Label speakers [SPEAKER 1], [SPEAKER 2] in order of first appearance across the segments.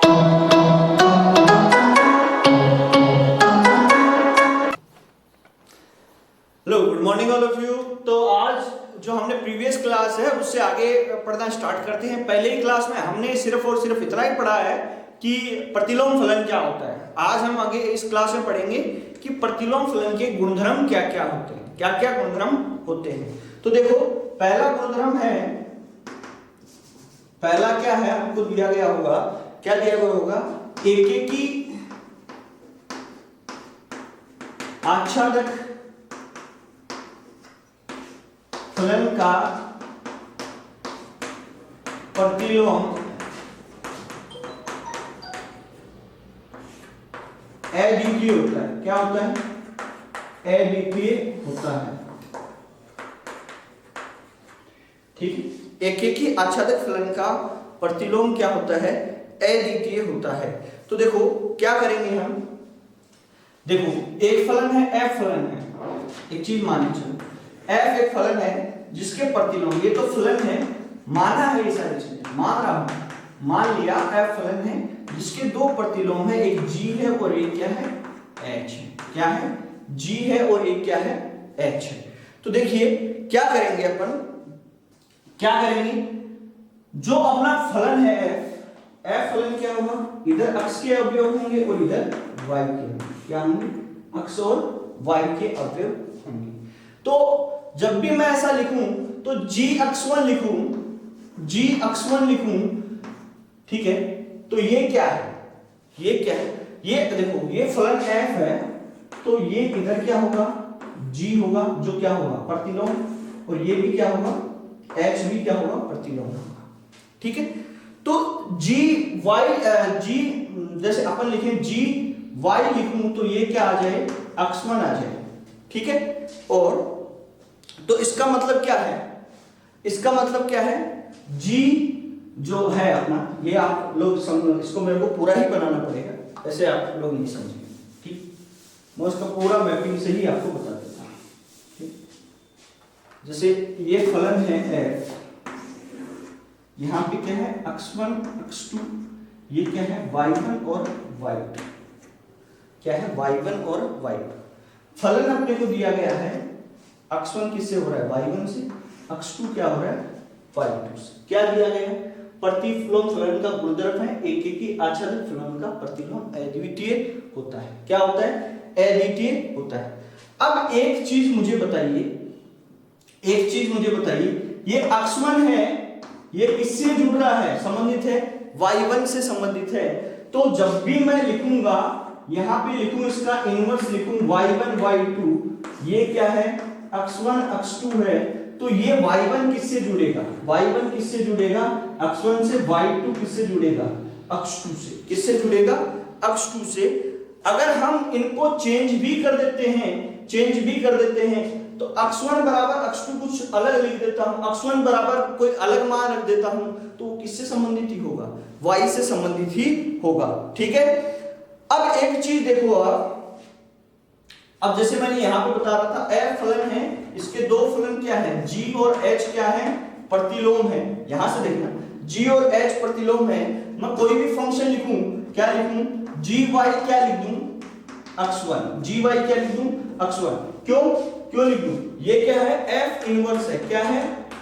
[SPEAKER 1] Hello, good morning all of you. तो आज जो हमने प्रीवियस क्लास है उससे आगे पढ़ना स्टार्ट करते हैं। पहले ही क्लास में हमने सिर्फ और सिर्फ इतना ही पढ़ा है कि प्रतिलोम फलन क्या होता है। आज हम आगे इस क्लास में पढ़ेंगे कि प्रतिलोम फलन के गुणधर्म क्या क्या होते हैं, क्या क्या गुणधर्म होते हैं। तो देखो, पहला गुणधर्म है, पहला क्या है हमको दिया गया होगा, क्या दिया गया होगा, एकेकी आच्छादक फलन का प्रतिलोम अद्वितीय होता है। क्या होता है? अद्वितीय होता है। ठीक है, एकेकी आच्छादक फलन का प्रतिलोम क्या होता है? अद्वितीय होता है। तो देखो क्या करेंगे हम, देखो एक फलन है, एफ फलन है, एक चीज मानिए, चलो एफ एक फलन है जिसके प्रतिलोम, ये तो फलन है, माना है, ये सारी चीजें मान रहा हूं, मान लिया एफ फलन है जिसके दो प्रतिलोम है, एक जी है और एक क्या है, एच है। क्या है? जी है और एक क्या है, एच है। तो देखिए क्या करेंगे अपन, क्या करेंगे, जो अपना फलन है एफ फलन क्या होगा, इधर अक्ष के अवयव होंगे और इधर वाई के होंगे। क्या होंगे? अक्ष और वाई के अवयव होंगे। तो जब भी मैं ऐसा लिखूं तो g x1 लिखूं, g x1 लिखूं, ठीक है, तो ये क्या है, ये क्या है, ये देखो ये फलन f है, तो ये इधर क्या होगा, g होगा, जो क्या होगा, प्रतिलोम, और ये भी क्या होगा, h भी क्या होगा, प्रतिलोम होगा। ठीक है, तो g g जैसे अपन लिखें g y लिखूं तो ये क्या आ जाए, x1 आ जाए। ठीक है, और तो इसका मतलब क्या है, इसका मतलब क्या है, g जो है अपना, ये आप लोग समझ, इसको मेरे को पूरा ही बनाना पड़ेगा, ऐसे आप लोग नहीं समझेंगे। ठीक, मैं उसका पूरा मैपिंग से ही आपको बता देता हूं। ठीक, जैसे ये फलन है f, यहां पे क्या है, x1 x2, ये क्या है, y1 और y2, क्या है, y1 और y2। फलन अपने को दिया गया है, x1 किससे हो रहा है, y1 से, x2 क्या हो रहा है, y2 से। क्या दिया गया है, प्रतिलोम फलन का गुणधर्म है एकेकी आच्छादक फलन का प्रतिलोम अद्वितीय होता है। क्या होता है? अद्वितीय होता है। अब एक चीज मुझे बताइए, एक चीज मुझे बताइए, ये x1 है, ये किससे जुड़ रहा है, संबंधित है, y1 से संबंधित है। तो जब भी मैं लिखूंगा, यहां पे लिखूं, इसका इनवर्स लिखूं y1 y2, ये क्या है, x1 x2 है, तो ये y1 किससे जुड़ेगा, y1 किससे जुड़ेगा, x1 से, y2 किससे जुड़ेगा, x2 से। किससे जुड़ेगा? x2 से। अगर हम इनको चेंज भी कर देते हैं, चेंज भी कर देते हैं, तो x1 बराबर x2 कुछ अलग लिख देता हूं, x1 बराबर कोई अलग मान रख देता हूं, तो किससे संबंधित ही होगा, y से संबंधित ही होगा। ठीक है, अब एक चीज देखो आप, अब जैसे मैंने यहां पे बता रहा था, f फलन है, इसके दो फलन क्या है, g और h क्या है, प्रतिलोम है। यहां से देखना, g और h प्रतिलोम है। मैं कोई भी फंक्शन लिखूं, क्या लिखूं, gy क्या लिख दूं, x1, gy क्या लिख दूं, x1। क्यों लिख दूं, ये क्या है, f इनवर्स है। क्या है?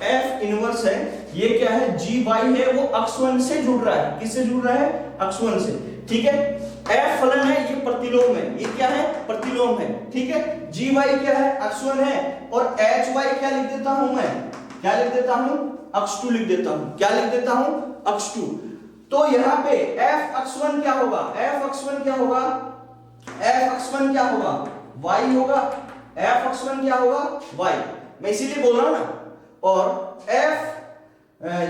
[SPEAKER 1] f इनवर्स है। ये क्या है, gy है, वो x1 से जुड़ रहा है। किससे जुड़ रहा है? x1 से। ठीक है, f फलन है, ये प्रतिलोम है, ये क्या है, प्रतिलोम है। ठीक है, gy क्या है, x1 है, और hy क्या लिख देता हूं मैं, क्या लिख देता हूं, x2 लिख देता हूं। क्या लिख देता हूं, x2। तो यहां पे f x1 क्या होगा, f x1 क्या होगा, f x1 क्या होगा, y होगा, f x1 क्या होगा, y। मैं इसीलिए बोल रहा हूं ना। और f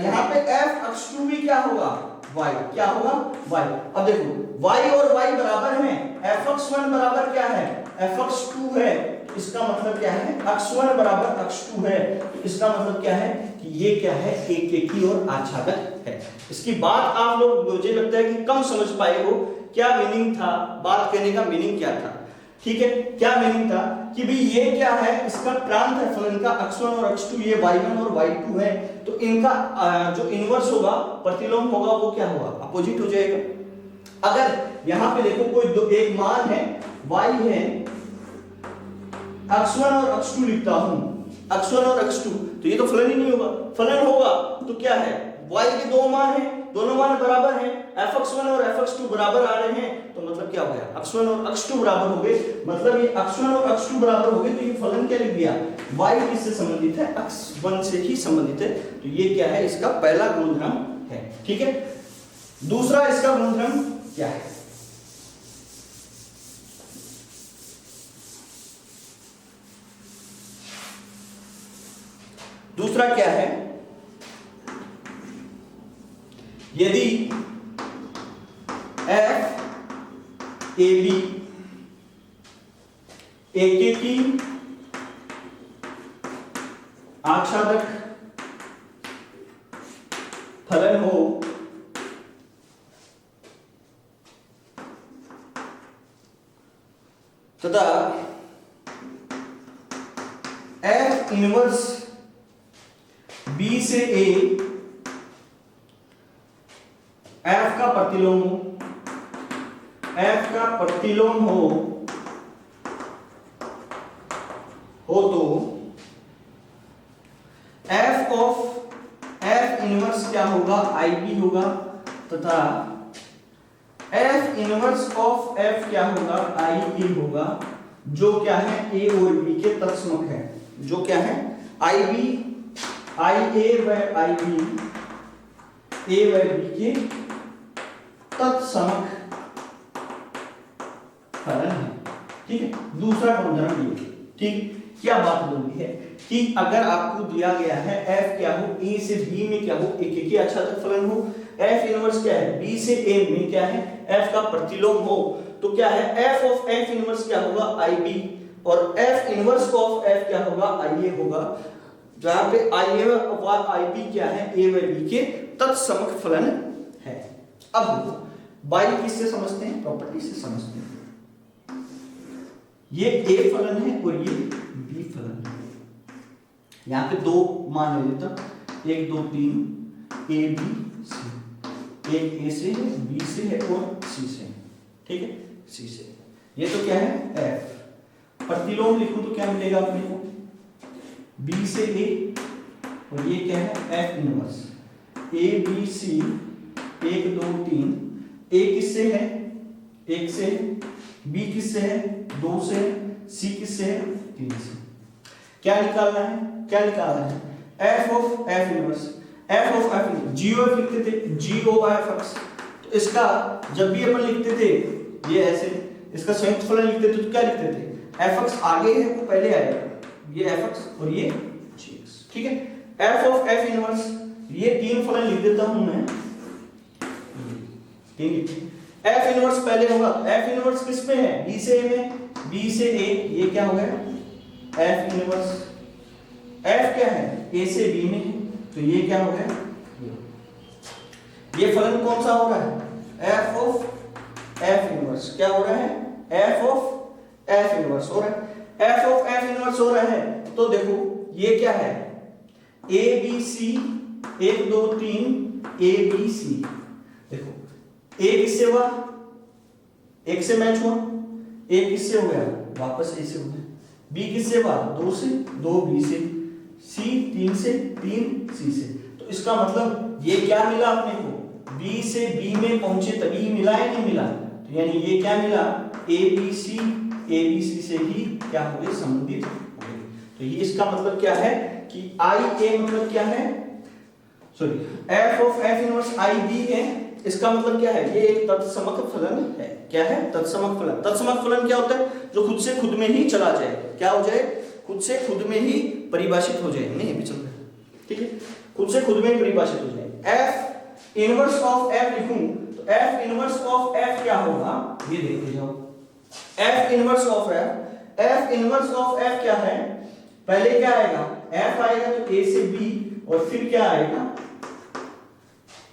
[SPEAKER 1] यहां पे f x2 भी क्या होगा, y। क्या होगा, y। अब देखो y और y बराबर हैं, fx1 बराबर क्या है, fx2 है, तो इसका मतलब क्या है, x1 बराबर x2 है, तो इसका मतलब क्या है कि ये क्या है, एकेकी और आच्छादक है। इसकी बात आप लोग, मुझे लगता है कि कम समझ पाए हो, क्या मीनिंग था, बात करने का मीनिंग क्या था। ठीक है, क्या मीनिंग था कि भाई ये क्या है, इसका प्रांत है फलन का x1 और x2, ये y1 और y2 है, तो इनका जो इनवर्स होगा, प्रतिलोम होगा, वो क्या होगा, अपोजिट हो जाएगा। अगर यहां पे देखो कोई एक मान है y है, x1 और x2 लिखता हूं, x1 और x2, तो ये तो फलन ही नहीं होगा। फलन होगा तो क्या है, y के दो मान है, दोनों मान बराबर हैं, fx1 और fx2 बराबर आ रहे हैं, तो मतलब क्या हो गया, x1 और x2 बराबर हो गए, मतलब ये x1 और x2 बराबर हो गए, तो ये फलन क्या लिख दिया, y किससे संबंधित है, x1 से ही संबंधित है। तो ये क्या है, इसका पहला गुणधर्म है। ठीक है, दूसरा इसका गुणधर्म क्या है, दूसरा क्या है, यदि f a b एक की आच्छादक फलन हो तथा f इनवर्स b से a f का प्रतिलोम हो, f का प्रतिलोम हो तो f ऑफ f इनवर्स क्या होगा, IB होगा, तथा f इनवर्स ऑफ f क्या होगा, IB होगा, जो क्या है a और b के तत्समक है, जो क्या है IB IA व IB a व b के तत्समक फलन है। ठीक है, दूसरा गुणधर्म ये, ठीक, क्या बात बोली है कि अगर आपको दिया गया है f क्या हो, a से b में क्या हो, एक के आच्छादक फलन हो, f इनवर्स क्या है, b से a में क्या है, f का प्रतिलोम हो, तो क्या है, f ऑफ f इनवर्स क्या होगा, IB, और f इनवर्स ऑफ f क्या होगा, IA होगा, जहां पे IA व IB क्या है, a व b के तत्समक फलन है। अब y किससे समझते हैं, प्रॉपर्टी से समझते हैं। ये a फलन है और ये b फलन है। यहां पे दो मान ले लेता, 1 2 3 a b c, एक a से है, b से है और c से। ठीक है, c से, ये तो क्या है f, प्रतिलोम लिखूं तो क्या मिलेगा अपने को, b से a, और ये क्या है f inverse a b c 1 2 3, a किससे है, 1 से, b किससे है, 2 से, c किससे है, 3 से। क्या निकालना है, क्या निकालना है, f of f inverse, f of f inverse, g of लिखते थे, g ऑफ f, तो इसका जब भी अपन लिखते थे ये ऐसे, इसका संयुक्त फलन लिखते थे तो क्या लिखते थे, fx आगे है वो पहले आएगा, ये fx और ये gx। ठीक है, f ऑफ f इनवर्स, ये तीन फलन लिख देता हूं मैं, ठीक है, f इनवर्स पहले होगा, f इनवर्स किस में है, b से a में, b से a, ये क्या हो गया f इनवर्स, f क्या है, a से b में है, तो ये क्या हो गया, ये फलन कौन सा हो रहा है, f ऑफ f इनवर्स, क्या हो रहा है, f ऑफ f इनवर्स हो रहा है, f ऑफ f इनवर्स हो रहा है, तो देखो ये क्या है, a b c 1 2 3 a b c, देखो a किससे हुआ, 1 से मैच हुआ, a किससे हो गया, वापस a से हो गया, b किससे हुआ, 2 से, 2 b से, c 3 से, 3 c से, तो इसका मतलब ये क्या मिला अपने को, b से b में पहुंचे तभी मिला है, नहीं मिला, तो यानी ये क्या मिला, abc से ही क्या हो गए, संबंधित हो गए। तो ये इसका मतलब क्या है कि ia मतलब क्या है, sorry f of f inverse IB है, इसका मतलब क्या है, ये एक तत्समक फलन है। क्या है, तत्समक फलन। तत्समक फलन क्या होता है, जो खुद से खुद में ही चला जाए, क्या हो जाए, खुद से खुद में ही परिभाषित हो जाए, नहीं अभी चल रहा है, ठीक है, खुद से खुद में ही परिभाषित हो जाए। f इनवर्स ऑफ f लिखूं तो f इनवर्स ऑफ f क्या होगा, ये देखते जाओ, f inverse of f inverse of f क्या है, पहले क्या आएगा, f आएगा तो a से b, और फिर क्या आएगा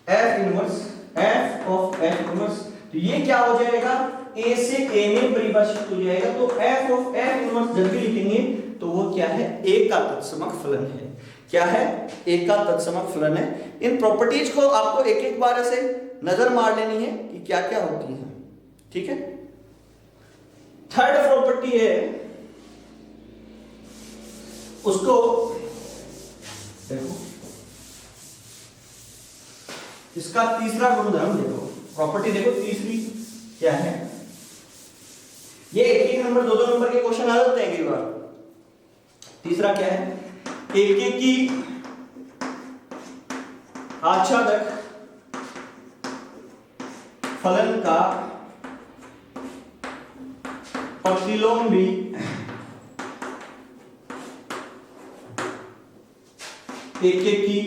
[SPEAKER 1] f inverse f of f inverse, तो ये क्या हो जाएगा, a से a में परिभाषित हो जाएगा, तो f ऑफ f इनवर्स जब भी लिखेंगे तो वो क्या है, a का तत्समक फलन है। क्या है, a का तत्समक फलन है। इन प्रॉपर्टीज को आपको एक एक बार ऐसे नजर मार लेनी है कि क्या क्या होती है। ठीक है, थर्ड प्रॉपर्टी है, उसको देखो, इसका तीसरा गुणधर्म देखो, प्रॉपर्टी देखो तीसरी क्या है। ये एक नंबर 2 नंबर के क्वेश्चन आ जाते हैं कई बार। तीसरा क्या है, एकेकी आच्छादक फलन का प्रतिलोम भी एकेकी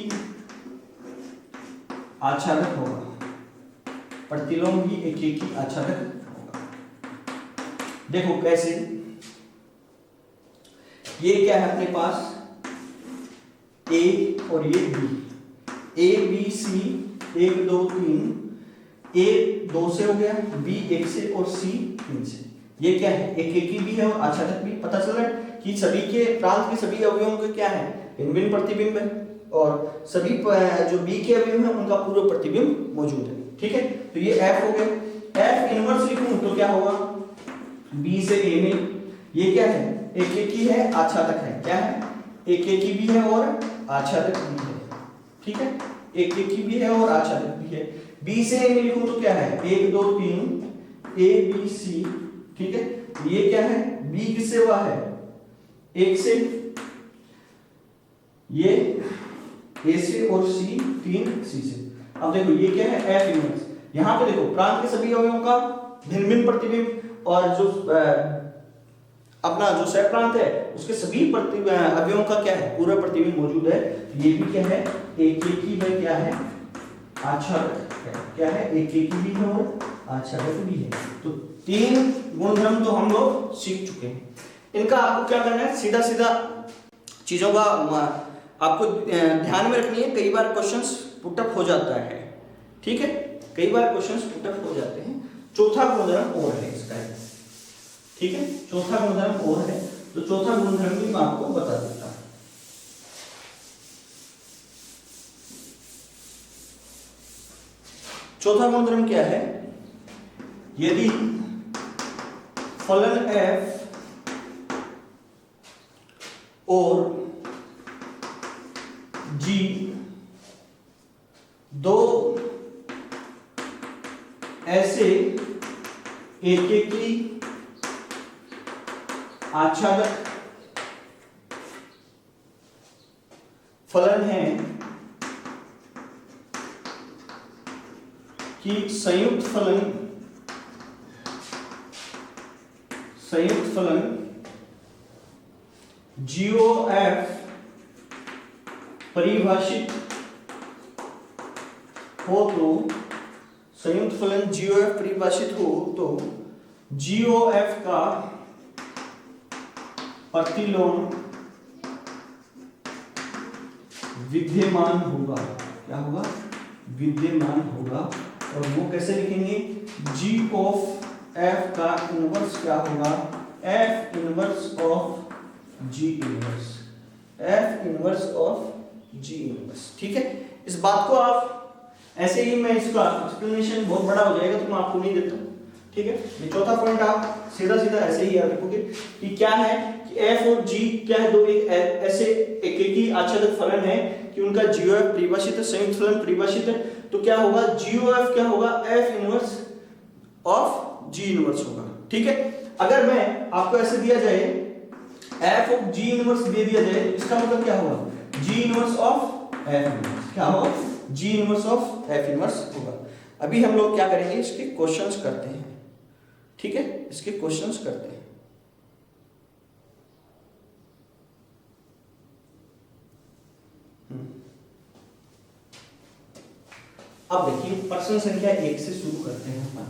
[SPEAKER 1] आच्छादक होगा, प्रतिलोम भी एकेकी आच्छादक होगा। देखो कैसे, ये क्या है अपने पास, ए और ये बी, ए बी सी 1 2 3, ए 2 से हो गया, बी 1 से और सी 3 से। ये क्या है, एकेकी भी है और आच्छादक भी। पता चल रहा है कि सभी के प्रांत के सभी अवयवों के क्या है, भिन्न भिन्न प्रतिबिंब है, और सभी जो बी के अवयव हैं उनका पूरा प्रतिबिंब मौजूद है। ठीक है, तो ये एफ हो गया। एफ इनवर्स लिखूं तो क्या होगा, बी से ए में, ये क्या है, एकेकी है आच्छादक है, क्या है, एकेकी भी है और आच्छादक भी है। ठीक है, एकेकी भी है और आच्छादक भी है। बी से ए में लिखूं तो क्या है, 1 2 3 ए बी सी। ठीक है, ये क्या है, बी किससे हुआ है, 1 से, ये ए से और सी 3 सी से। अब देखो ये क्या है, एफ इनवर्स। यहां पे देखो प्रांत के सभी अवयवों का भिन्न भिन्न प्रतिबिंब, और जो अपना जो सह प्रांत है उसके सभी अवयवों का क्या है, पूरा प्रतिबिंब मौजूद है। ये भी क्या है, एकेकी है, क्या है, आच्छादक है, क्या है, एकेकी भी है और आच्छादक भी है। तो 3 गुणधर्म तो हम लोग सीख चुके हैं। इनका आपको क्या करना है, सीधा सीधा चीजों का आपको ध्यान में रखनी है। कई बार क्वेश्चंस पुटअप हो जाता है, ठीक है, कई बार क्वेश्चंस पुटअप हो जाते हैं। चौथा गुणधर्म और है इसका, ठीक है, चौथा गुणधर्म और है, तो चौथा गुणधर्म भी मैं आपको बता देता हूं। चौथा गुणधर्म क्या है, यदि फलन f और g दो ऐसे एकेकी आच्छादक फलन हैं कि संयुक्त फलन GOF परिभाषित हो, तो संयुक्त फलन GOF परिभाषित हो तो GOF का प्रतिलोम विद्यमान होगा। क्या होगा, विद्यमान होगा। और वो कैसे लिखेंगे, G ऑफ F का इनवर्स क्या होगा, F inverse of G inverse, F inverse of G inverse. ठीक है, इस बात को आप ऐसे ही, मैं इसका एक्सप्लेनेशन बहुत बड़ा हो जाएगा तो मैं आपको नहीं देता। ठीक है, ये चौथा पॉइंट आप सीधा सीधा ऐसे ही याद रखोगे कि क्या है कि F और G क्या है, दो एक ऐसे एकेकी आच्छादक फलन है कि उनका GOF परिभाषित है, संयुक्त फलन परिभाषित है। तो क्या होगा, GOF क्या होगा, F inverse of G inverse होगा। ठीक है, अगर मैं आपको ऐसे दिया जाए F ऑफ G इनवर्स दे दिया जाए, इसका मतलब क्या होगा, G inverse of F inverse, क्या होगा, G inverse of F inverse होगा। अभी हम लोग क्या करेंगे, इसके क्वेश्चंस करते हैं। ठीक है, इसके क्वेश्चंस करते हैं। अब देखिए, प्रश्न संख्या 1 से शुरू करते हैं अपन।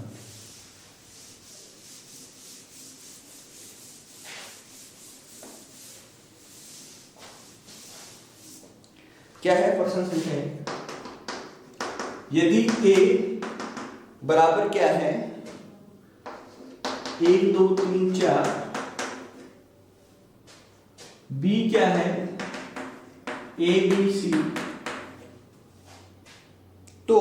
[SPEAKER 1] क्या है प्रश्न संख्या 1, यदि A बराबर क्या है, 1 2 3 4, B क्या है, A B C, तो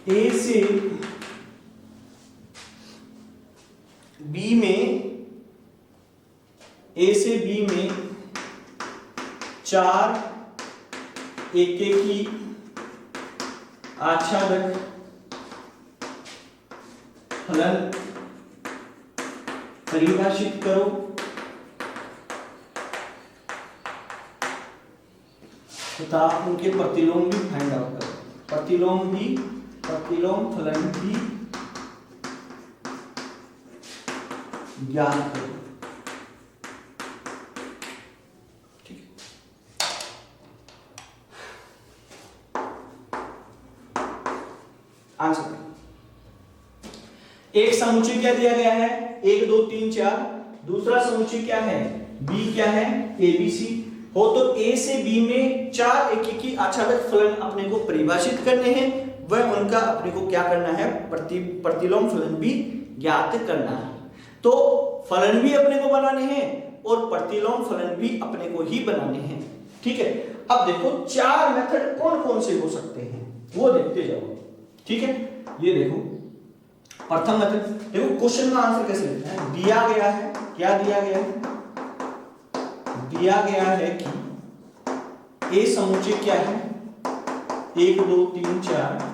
[SPEAKER 1] ए से बी में, ए से बी में 4 एकेकी आच्छादक फलन परिभाषित करो तथा उनके प्रतिलोम भी फाइंड आउट करो। प्रतिलोम फलन भी ज्ञात करो। ठीक है, आंसर एक समुच्चय क्या दिया गया है, 1 2 3 4। दूसरा समुच्चय क्या है, बी क्या है, एबीसी हो। तो ए से बी में 4 एकेकी आच्छादक फलन अपने को परिभाषित करने हैं, वह उनका अपने को क्या करना है, प्रतिलोम फलन भी ज्ञात करना है। तो फलन भी अपने को बनाने हैं और प्रतिलोम फलन भी अपने को ही बनाने हैं। ठीक है, अब देखो 4 मेथड कौन कौन से हो सकते हैं वो देखते जाओ। ठीक है, ये देखो प्रथम मेथड, देखो क्वेश्चन का आंसर कैसे लिखना है। दिया गया है, क्या दिया गया है, दिया गया है कि ए समुच्चय क्या है, 1 2 3 4,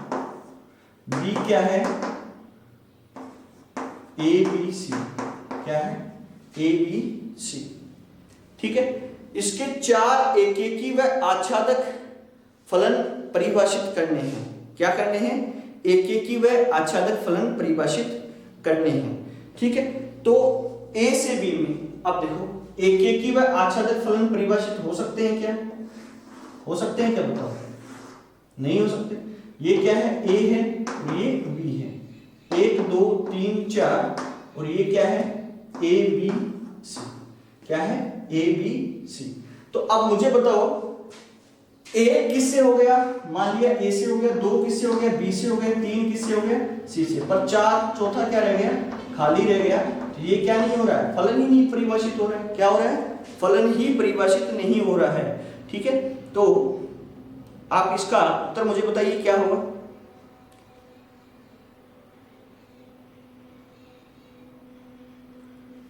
[SPEAKER 1] बी क्या है, ए बी सी, क्या है, ए बी सी। ठीक है, इसके 4 एकेकी व आच्छादक फलन परिभाषित करने हैं। क्या करने हैं, एकेकी व आच्छादक फलन परिभाषित करने हैं। ठीक है, तो ए से बी में अब देखो एकेकी व आच्छादक फलन परिभाषित हो सकते हैं क्या, हो सकते हैं क्या, बताओ, नहीं हो सकते। ये क्या है, ए है और ये बी है, 1 2 3 4 और ये क्या है, ए बी सी, क्या है, ए बी सी। तो अब मुझे बताओ ए किससे हो गया, मान लिया ए से हो गया, 2 किससे हो गया, बी से हो गया, 3 किससे हो गया, सी से, पर 4 चौथा क्या रह गया, खाली रह गया। तो ये क्या नहीं हो रहा है, फलन ही नहीं परिभाषित हो रहा है। क्या हो रहा है, फलन ही परिभाषित नहीं हो रहा है। ठीक है, तो आप इसका उत्तर मुझे बताइए क्या होगा।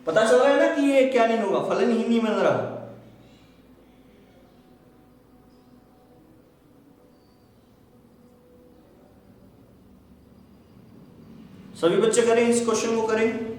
[SPEAKER 1] पता चल रहा है ना कि ये क्या नहीं होगा, फलन ही नहीं बन रहा। सभी बच्चे करें, इस क्वेश्चन को करें।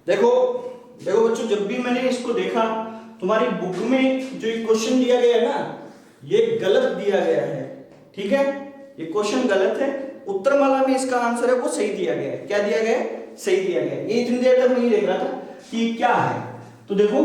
[SPEAKER 1] देखो देखो बच्चों, जब भी मैंने इसको देखा, तुम्हारी बुक में जो क्वेश्चन दिया गया है ना, ये गलत दिया गया है। ठीक है, ये क्वेश्चन गलत है। उत्तरमाला में इसका आंसर है वो सही दिया गया है। क्या दिया गया है, सही दिया गया है। ये इतनी देर तक नहीं देख रहा था कि क्या है। तो देखो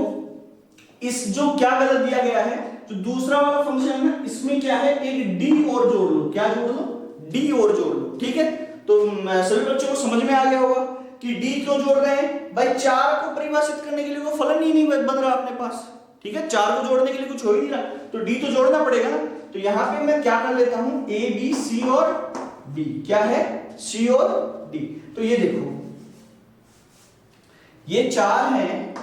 [SPEAKER 1] इस जो क्या गलत दिया गया है, जो दूसरा वाला फंक्शन है ना, इसमें क्या है, एक डी और जोड़ लो। क्या जोड़ लो, डी और जोड़ लो। ठीक है, तो सभी बच्चों को समझ में आ गया होगा कि डी क्यों जोड़ रहे हैं भाई, 4 को परिभाषित करने के लिए वो फलन ही नहीं बन रहा अपने पास। ठीक है, 4 को जोड़ने के लिए कुछ हो ही नहीं रहा, तो डी तो जोड़ना पड़ेगा ना। तो यहां पे मैं क्या कर लेता हूं, ए बी सी और डी। क्या है, सी और डी। तो ये देखो ये 4 है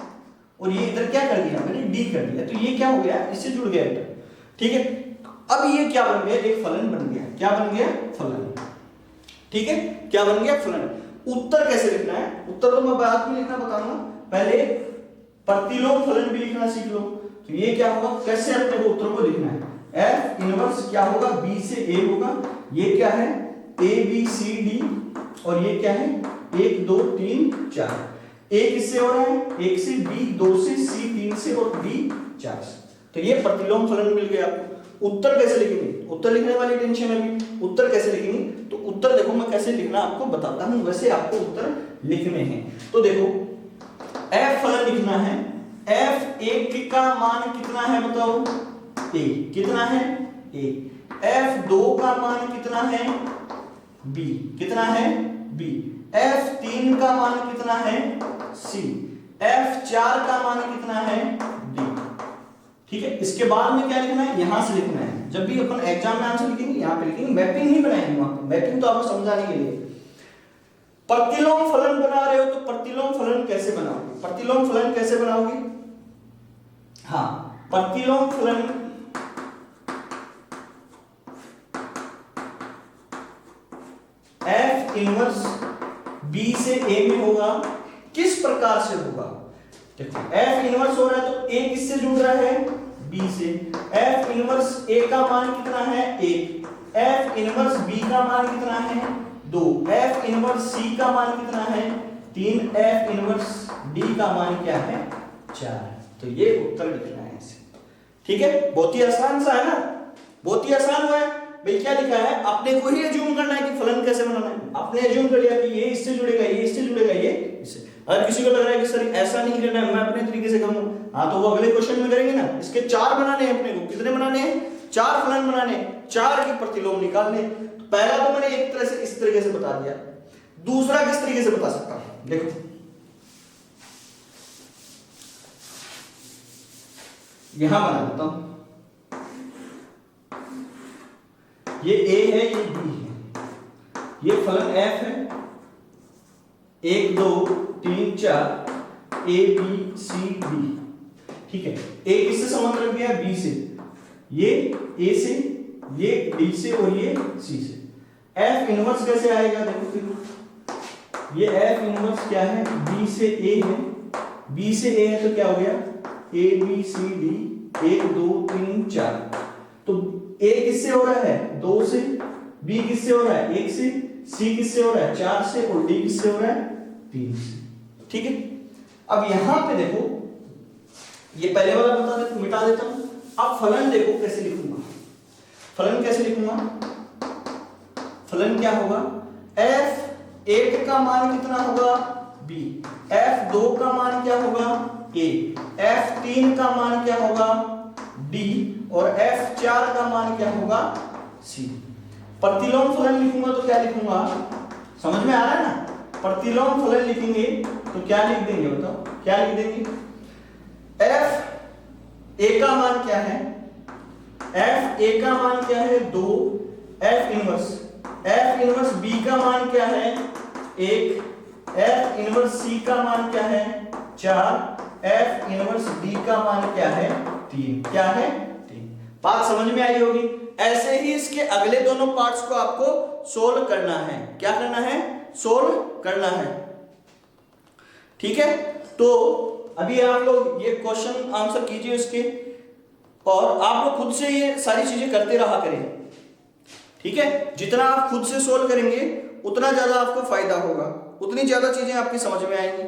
[SPEAKER 1] और ये इधर क्या कर दिया मैंने, डी कर दिया। तो ये क्या हो गया, इससे जुड़ गया इधर। ठीक है, अब ये क्या बन गया, एक फलन बन गया। क्या बन गया, फलन। ठीक है, क्या बन गया, फलन। उत्तर कैसे लिखना है, उत्तर तो मैं बाद में लिखना बताऊंगा, पहले प्रतिलोम फलन भी लिखना सीख लो। तो ये क्या होगा, कैसे अपने को उत्तर को लिखना है। एफ इनवर्स क्या होगा, बी से ए होगा। ये क्या है, ए बी सी डी, और ये क्या है, 1 2 3 4। ए किससे हो रहा है, 1 से, बी 2 से, सी 3 से और डी 4 से। तो ये प्रतिलोम फलन मिल गया आपको। उत्तर कैसे लिखेंगे, उत्तर लिखने वाली टेंशन है अभी। उत्तर कैसे लिखेंगे, तो उत्तर देखो मैं कैसे लिखना आपको बताता हूं, वैसे आपको उत्तर लिखने हैं। तो देखो एफ फलन लिखना है। एफ 1 का मान कितना है बताओ, ए, कितना है ए। F2 का मान कितना है B, कितना है B। F3 का मान कितना है C, F4 का मान कितना है D। ठीक है, इसके बाद में क्या लिखना है, यहां से लिखना है। जब भी अपन एग्जाम में आंसर लिखेंगे यहां पे लिखेंगे, मैपिंग नहीं बनाएंगे वहां पे। मैपिंग तो आपको समझाने के लिए। प्रतिलोम फलन बना रहे हो तो प्रतिलोम फलन कैसे बनाओगे, प्रतिलोम फलन कैसे बनाओगे? हाँ, प्रतिलोम फलन F इनवर्स B से A में होगा। किस प्रकार से होगा? देखो F इनवर्स हो रहा है तो A किससे जुड़ रहा है, B से। F इनवर्स A का मान कितना है 1, F इनवर्स B का मान कितना है 2, F इनवर्स C का मान कितना है 3, F इनवर्स D का मान क्या है 4। तो ये उत्तर लिखना है इसे। ठीक है, बहुत ही आसान सा है ना, बहुत ही आसान हुआ है भाई। क्या लिखा है, अपने को ही एज्यूम करना है कि फलन कैसे बनाना है। आपने एज्यूम कर लिया कि ये इससे जुड़ेगा, ये इससे जुड़ेगा, ये इससे। अगर किसी को लग रहा है कि सर ऐसा नहीं करना है, मैं अपने तरीके से करूंगा, हाँ तो वो अगले क्वेश्चन में करेंगे ना। इसके 4 बनाने हैं अपने को। कितने बनाने हैं? 4 फलन बनाने हैं, 4 के प्रतिलोम निकालने। तो पहला तो मैंने एक तरह से इस तरीके से बता दिया, दूसरा किस तरीके से बता सकता हूं, देखो यहां बना देता हूं। ये A है, ये B है, ये फलन F है, 1 2 3 4 A B C D। ठीक है, A किससे संबंध रख दिया, B से, ये A से, ये D से और ये C से। F इनवर्स कैसे आएगा, देखो फिर ये F इनवर्स क्या है, B से A है, B से A है तो क्या हो गया A B C D, 1 2 3 4। तो A किससे हो रहा है 2 से, B किससे हो रहा है 1 से, C किससे हो रहा है 4 से और D किससे हो रहा है 3 से। ठीक है, अब यहां पे देखो ये पहले वाला बता देता, मिटा देता हूं। अब फलन देखो कैसे लिखूंगा, फलन कैसे लिखूंगा, फलन क्या होगा, F1 का मान कितना होगा B, F2 का मान क्या होगा A, F3 का मान क्या होगा D और F4 का मान क्या होगा C। प्रतिलोम फलन लिखूंगा तो क्या लिखूंगा, समझ में आ रहा है ना। प्रतिलोम फलन लिखेंगे तो क्या लिख देंगे, बताओ क्या लिख देंगे। F A का मान क्या है, F A का मान क्या है 2, F इनवर्स B का मान क्या है 1, F इनवर्स C का मान क्या है 4, F इनवर्स D का मान क्या है 3। क्या है 3। बात समझ में आई होगी। ऐसे ही इसके अगले दोनों पार्ट्स को आपको सोल्व करना है। क्या करना है, सोल्व करना है। ठीक है, तो अभी आप लोग ये क्वेश्चन आंसर कीजिए इसके, और आप लोग खुद से ये सारी चीजें करते रहा करें। ठीक है, जितना आप खुद से सोल्व करेंगे उतना ज्यादा आपको फायदा होगा, उतनी ज्यादा चीजें आपकी समझ में आएंगी।